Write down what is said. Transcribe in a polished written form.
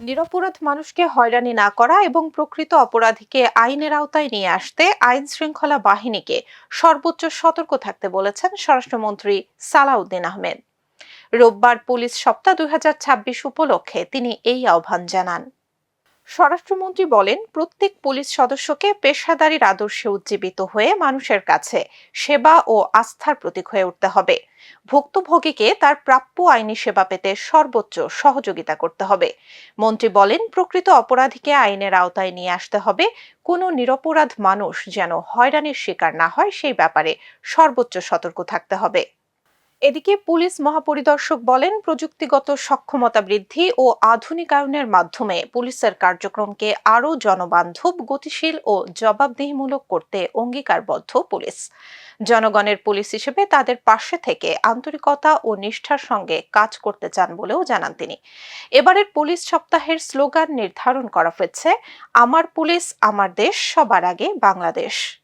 নিরপরাধ মানুষকে হয়রানি না করা এবং প্রকৃত অপরাধীকে আইনের আওতায় নিয়ে আসতে আইন শৃঙ্খলা বাহিনীকে সর্বোচ্চ সতর্ক থাকতে বলেছেন স্বরাষ্ট্রমন্ত্রী সালাউদ্দিন আহমেদ। রোববার পুলিশ সপ্তাহ 2026 উপলক্ষে তিনি এই আহ্বান জানান। স্বরাষ্ট্রমন্ত্রী বলেন, প্রত্যেক পুলিশ সদস্যকে পেশাদারির আদর্শে উজ্জীবিত হয়ে মানুষের কাছে সেবা ও আস্থার প্রতীক হয়ে উঠতে হবে। ভুক্তভোগীকে তার প্রাপ্য আইনি সেবা পেতে সর্বোচ্চ সহযোগিতা করতে হবে। মন্ত্রী বলেন, প্রকৃত অপরাধীকে আইনের আওতায় নিয়ে আসতে হবে। কোনো নিরপরাধ মানুষ যেন হয়রানির শিকার না হয় সেই ব্যাপারে সর্বোচ্চ সতর্ক থাকতে হবে। এদিকে পুলিশ মহাপরিদর্শক বলেন, প্রযুক্তিগত সক্ষমতা বৃদ্ধি ও আধুনিকায়নের মাধ্যমে পুলিশের কার্যক্রমকে আরও জনবান্ধব, গতিশীল ও জবাবদিহিমূলক করতে অঙ্গীকারবদ্ধ পুলিশ। জনগণের পুলিশ হিসেবে তাদের পাশে থেকে আন্তরিকতা ও নিষ্ঠার সঙ্গে কাজ করতে চান বলেও জানান তিনি। এবারের পুলিশ সপ্তাহের স্লোগান নির্ধারণ করা হয়েছে, আমার পুলিশ আমার দেশ, সবার আগে বাংলাদেশ।